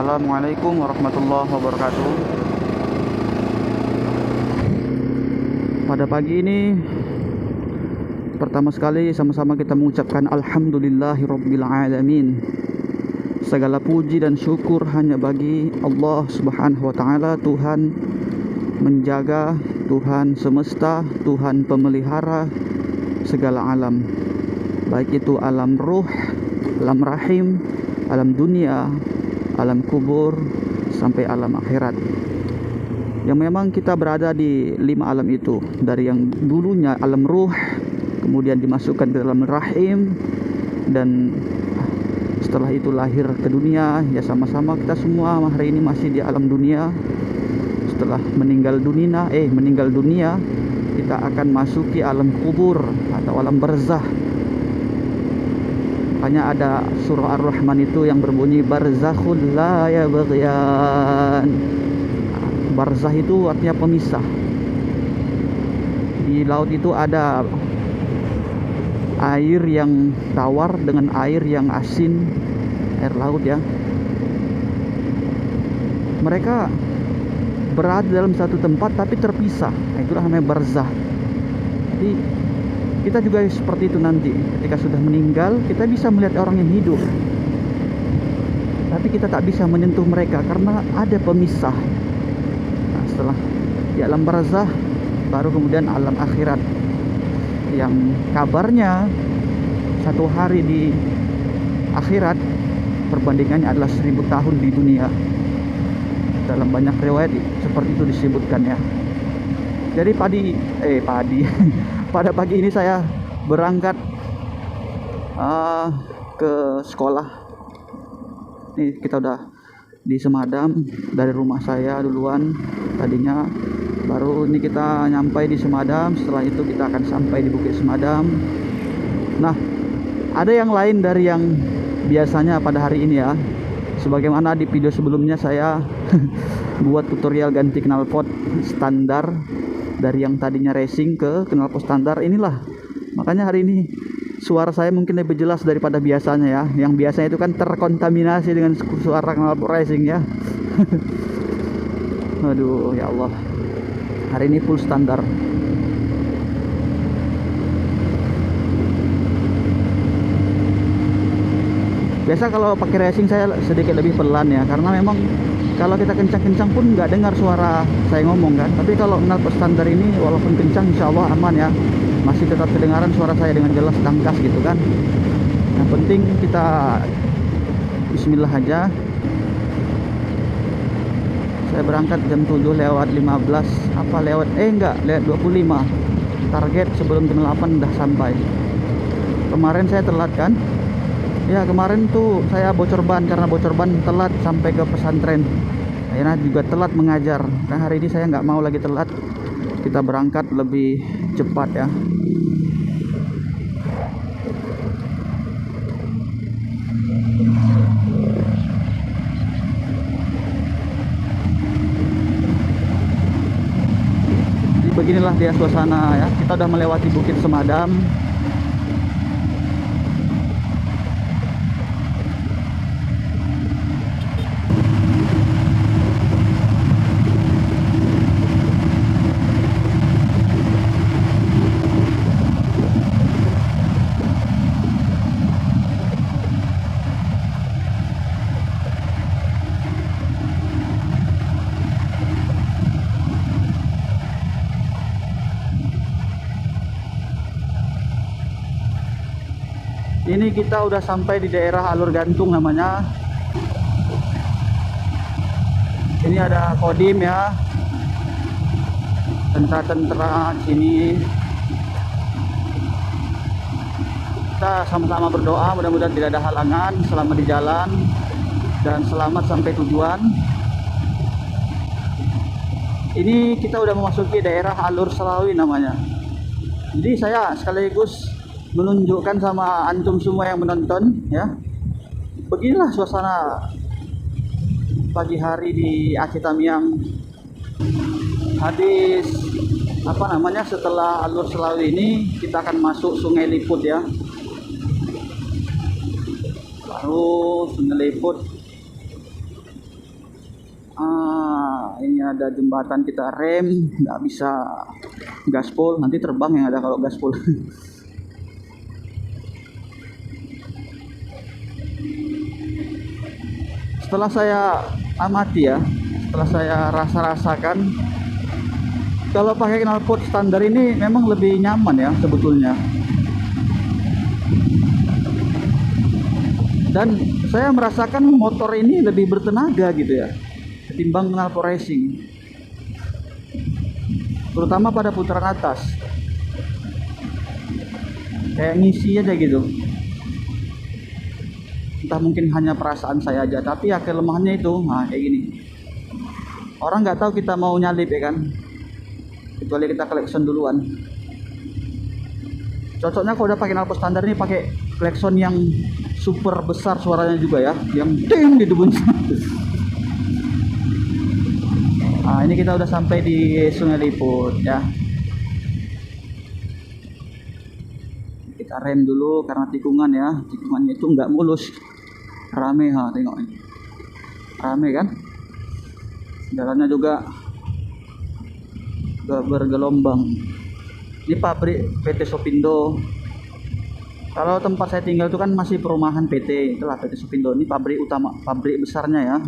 Assalamualaikum warahmatullahi wabarakatuh. Pada pagi ini pertama sekali sama-sama kita mengucapkan alhamdulillahirabbil alamin. Segala puji dan syukur hanya bagi Allah Subhanahu wa taala, Tuhan menjaga, Tuhan semesta, Tuhan pemelihara segala alam. Baik itu alam ruh, alam rahim, alam dunia, alam kubur, sampai alam akhirat. Yang memang kita berada di 5 alam itu. Dari yang dulunya alam ruh, kemudian dimasukkan ke dalam rahim, dan setelah itu lahir ke dunia. Ya sama-sama kita semua hari ini masih di alam dunia. Setelah meninggal dunia, kita akan masuki alam kubur atau alam barzah. Hanya ada surah Ar-Rahman itu yang berbunyi barzakhul la yabghiyan. Barzah itu artinya pemisah. Di laut itu ada air yang tawar dengan air yang asin, air laut ya. Mereka berada dalam satu tempat tapi terpisah. Itulah namanya barzah. Jadi kita juga seperti itu nanti. Ketika sudah meninggal, kita bisa melihat orang yang hidup, tapi kita tak bisa menyentuh mereka karena ada pemisah. Nah, setelah di alam barzah, baru kemudian alam akhirat, yang kabarnya satu hari di akhirat perbandingannya adalah 1000 tahun di dunia. Dalam banyak riwayat seperti itu disebutkan ya. Jadi pada pagi ini saya berangkat ke sekolah. Ini kita udah di Semadam, dari rumah saya duluan tadinya, baru ini kita nyampai di Semadam. Setelah itu kita akan sampai di Bukit Semadam. Nah, ada yang lain dari yang biasanya pada hari ini ya. Sebagaimana di video sebelumnya saya buat tutorial ganti knalpot standar dari yang tadinya racing ke knalpot standar inilah. Makanya hari ini suara saya mungkin lebih jelas daripada biasanya ya. Yang biasanya itu kan terkontaminasi dengan suara knalpot racing ya. Aduh ya Allah. Hari ini full standar. Biasa kalau pakai racing saya sedikit lebih pelan ya, karena memang kalau kita kencang-kencang pun nggak dengar suara saya ngomong kan. Tapi kalau knalpot standar ini walaupun kencang insya Allah aman ya, masih tetap kedengaran suara saya dengan jelas, tangkas gitu kan. Yang penting kita bismillah aja. Saya berangkat jam 7 lewat 15 lewat 25. Target sebelum jam 8 udah sampai. Kemarin saya telat kan. Ya kemarin tuh saya bocor ban, karena bocor ban telat sampai ke pesantren. Akhirnya juga telat mengajar. Nah hari ini saya nggak mau lagi telat. Kita berangkat lebih cepat ya. Jadi beginilah dia suasana ya. Kita udah melewati Bukit Semadam. Ini kita udah sampai di daerah Alur Gantung namanya. Ini ada Kodim ya, tentara-tentara sini. Kita sama-sama berdoa mudah-mudahan tidak ada halangan selama di jalan dan selamat sampai tujuan. Ini kita udah memasuki daerah Alur Selawi namanya. Jadi saya sekaligus menunjukkan sama antum semua yang menonton ya, beginilah suasana pagi hari di Aceh Tamiang. Habis setelah Alur Selawi ini kita akan masuk Sungai Liput ya. Baru Sungai Liput ada jembatan kita rem, nggak bisa gaspol, nanti terbang yang ada kalau gaspol. Setelah saya amati ya, setelah saya rasakan, kalau pakai knalpot standar ini memang lebih nyaman ya sebetulnya. Dan saya merasakan motor ini lebih bertenaga gitu ya ketimbang knalpot racing, terutama pada putaran atas. Kayak ngisi aja gitu. Entah mungkin hanya perasaan saya aja, tapi ya kelemahannya itu, nah kayak gini. Orang nggak tahu kita mau nyalip ya kan, kecuali kita klakson duluan. Cocoknya kalau udah pakai knalpot standar ini pakai klakson yang super besar suaranya juga ya, yang ting gitu bunyi. Nah, ini kita udah sampai di Sungai Liput ya. Kita rem dulu karena tikungan ya, tikungannya itu nggak mulus, rame ha, tengok ini, rame kan, jalannya juga bergelombang. Ini pabrik PT Sopindo. Kalau tempat saya tinggal itu kan masih perumahan PT, itulah PT Sopindo. Ini pabrik utama, pabrik besarnya ya.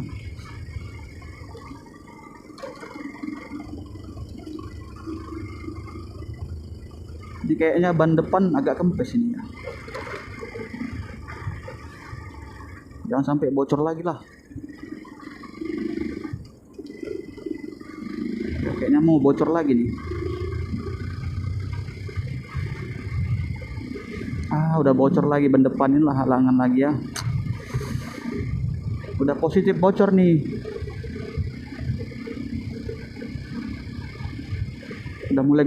Jadi kayaknya ban depan agak kempes ini ya. Jangan sampai bocor lagi lah. Ya, kayaknya mau bocor lagi nih. Udah bocor lagi ban depan, ini lah halangan lagi ya. Udah positif bocor nih. Udah mulai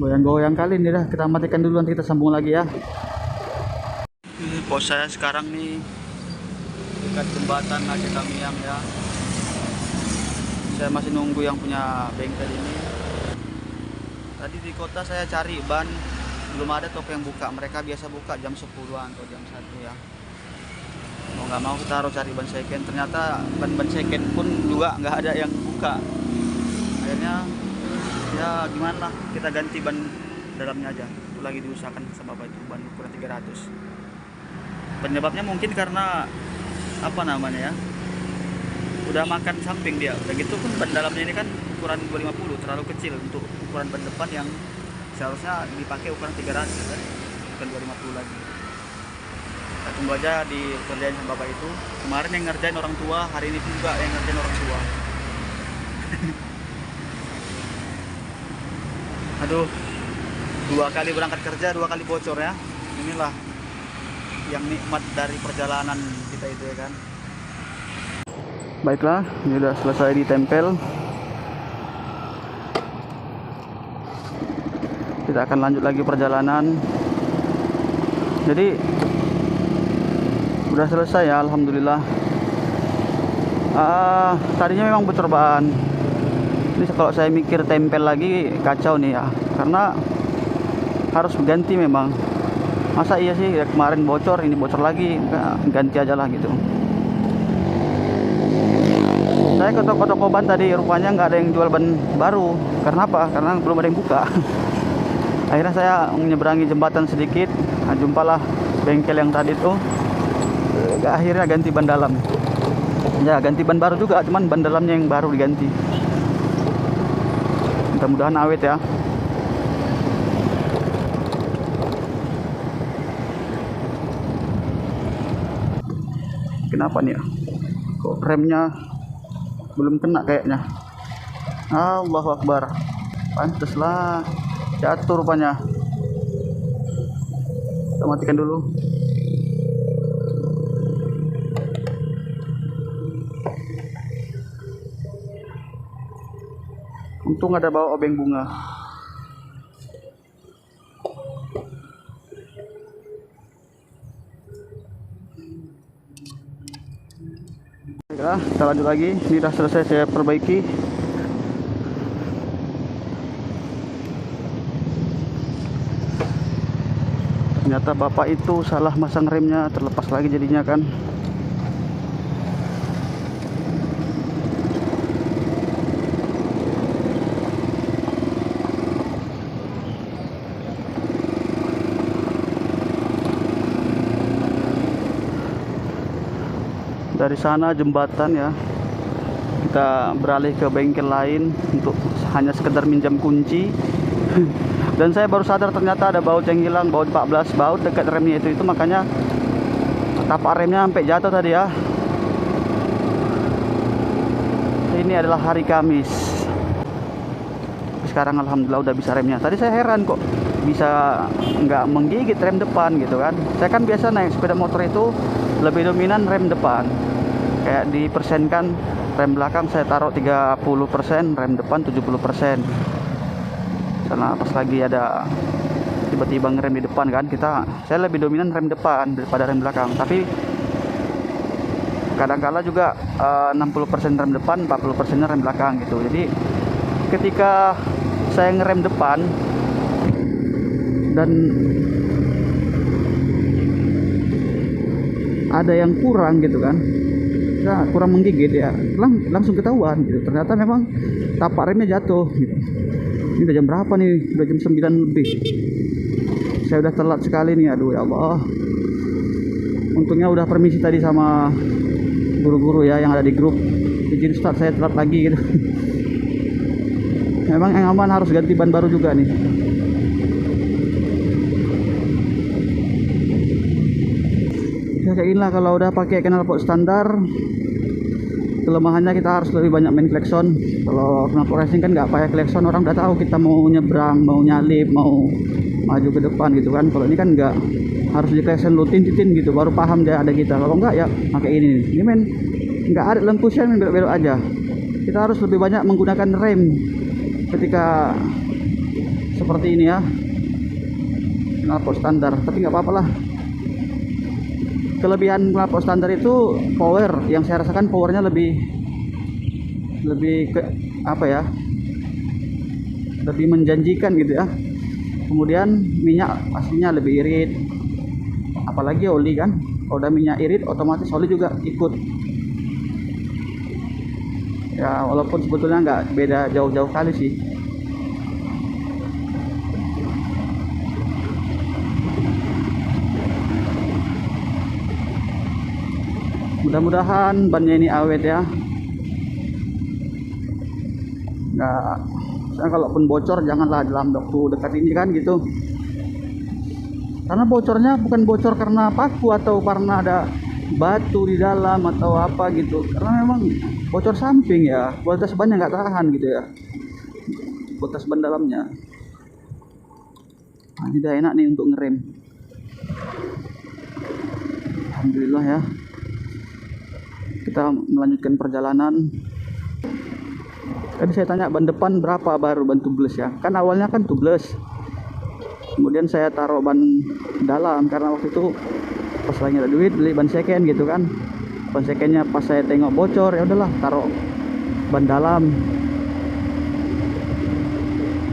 goyang-goyang kali ini dah. Kita matikan dulu, nanti kita sambung lagi ya. Ini pos saya sekarang nih dekat jembatan Aceh Tamiang ya. Saya masih nunggu yang punya bengkel ini. Tadi di kota saya cari ban, belum ada toko yang buka. Mereka biasa buka jam 10-an atau jam 1 ya. Mau nggak mau kita harus cari ban second. Ternyata ban second pun juga nggak ada yang buka. Akhirnya ya gimana lah, kita ganti ban dalamnya aja. Itu lagi diusahakan sama Bapak itu, ban ukuran 300. Penyebabnya mungkin karena apa namanya ya, udah makan samping dia. Udah gitu pun ban dalamnya ini kan ukuran 250, terlalu kecil untuk ukuran ban depan yang seharusnya dipakai ukuran 300 kan, bukan 250 lagi. Kita tunggu aja di kerjaan sama Bapak itu. Kemarin yang ngerjain orang tua, hari ini juga yang ngerjain orang tua. Aduh, 2 kali berangkat kerja, 2 kali bocor ya. Inilah yang nikmat dari perjalanan kita itu ya kan. Baiklah, ini udah selesai ditempel. Kita akan lanjut lagi perjalanan. Jadi udah selesai ya, alhamdulillah. Tadinya memang bocor ban. Ini kalau saya mikir tempel lagi kacau nih ya, karena harus ganti memang. Masa iya sih ya, kemarin bocor, ini bocor lagi, ganti aja lah gitu. Saya ke toko-toko ban tadi, rupanya nggak ada yang jual ban baru. Karena apa? Karena belum ada yang buka. Akhirnya saya menyeberangi jembatan sedikit, jumpalah bengkel yang tadi tuh. Akhirnya ganti ban dalam. Ya ganti ban baru juga, cuman ban dalamnya yang baru diganti. Mudah-mudahan awet ya. Kenapa nih ya? Kok remnya belum kena kayaknya. Allahu Akbar. Pantaslah jatuh rupanya. Kita matikan dulu. Untung ada bawa obeng bunga. Baiklah, kita lanjut lagi. Ini sudah selesai saya perbaiki. Ternyata bapak itu salah masang remnya, terlepas lagi jadinya kan. Dari sana jembatan ya, kita beralih ke bengkel lain untuk hanya sekedar minjam kunci. Dan saya baru sadar ternyata ada baut yang hilang, baut 14, baut dekat remnya itu makanya tapak remnya sampai jatuh tadi ya. Ini adalah hari Kamis. Sekarang alhamdulillah udah bisa remnya. Tadi saya heran kok bisa nggak menggigit rem depan gitu kan. Saya kan biasa naik sepeda motor itu lebih dominan rem depan, kayak dipersenkan. Rem belakang saya taruh 30%, rem depan 70%. Karena pas lagi ada tiba-tiba ngerem di depan kan, saya lebih dominan rem depan daripada rem belakang. Tapi kadang-kala juga 60% rem depan, 40% rem belakang gitu. Jadi ketika saya ngerem depan dan ada yang kurang gitu kan, kurang menggigit ya, langsung ketahuan gitu. Ternyata memang tapak remnya jatuh gitu. Ini udah jam berapa nih? Udah jam 9 lebih. Saya udah telat sekali nih, aduh ya Allah. Untungnya udah permisi tadi sama guru-guru ya yang ada di grup. Izin start, saya telat lagi gitu. Memang yang aman harus ganti ban baru juga nih. Ya kayak inilah kalau udah pakai knalpot standar. Kelemahannya kita harus lebih banyak main klekson. Kalau knalpot racing kan nggak pakai klekson, orang udah tahu kita mau nyebrang, mau nyalip, mau maju ke depan gitu kan. Kalau ini kan nggak, harus di klekson lu tin-tin gitu baru paham dia ada kita. Kalau nggak ya pakai ini men, nggak ada lampu sen, belok-belok aja. Kita harus lebih banyak menggunakan rem ketika seperti ini ya, knalpot standar. Tapi nggak apa-apa lah. Kelebihan knalpot standar itu power, yang saya rasakan powernya lebih ke apa ya, lebih menjanjikan gitu ya. Kemudian minyak pastinya lebih irit, apalagi oli kan. Kalau udah minyak irit otomatis oli juga ikut ya, walaupun sebetulnya nggak beda jauh-jauh kali sih. Mudah-mudahan bannya ini awet ya. Nggak, saya kalaupun bocor janganlah dalam waktu dekat ini kan gitu. Karena bocornya bukan bocor karena paku atau karena ada batu di dalam atau apa gitu. Karena memang bocor samping ya, kualitas bannya nggak tahan gitu ya, kualitas ban dalamnya. Nah, ini udah enak nih untuk ngerem. Alhamdulillah ya. Kita melanjutkan perjalanan. Tadi saya tanya ban depan berapa, baru ban tubeless ya. Kan awalnya kan tubeless. Kemudian saya taruh ban dalam karena waktu itu pas lagi ada duit beli ban second gitu kan. Ban secondnya pas saya tengok bocor, ya udahlah taruh ban dalam.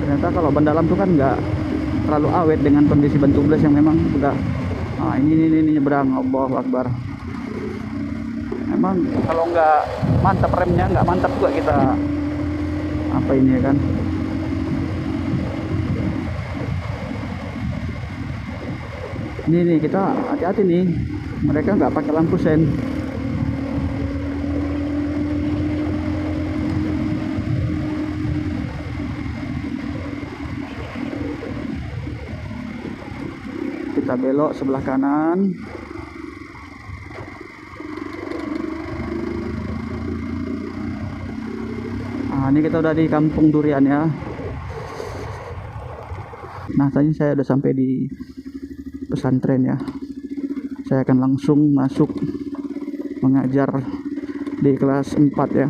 Ternyata kalau ban dalam tuh kan nggak terlalu awet dengan kondisi ban tubeless yang memang udah. Nah, ini nyebrang, Allahu Akbar. Memang kalau nggak mantap remnya, nggak mantap juga kita apa ini ya kan. Ini nih kita hati-hati nih, mereka nggak pakai lampu sen. Kita belok sebelah kanan. Nah, ini kita udah di Kampung Durian ya. Nah, tadi saya udah sampai di pesantren ya. Saya akan langsung masuk mengajar di kelas 4 ya.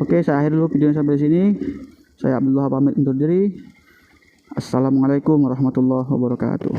Oke, saya akhiri dulu video sampai sini. Saya Abdullah pamit undur diri. Assalamualaikum warahmatullahi wabarakatuh.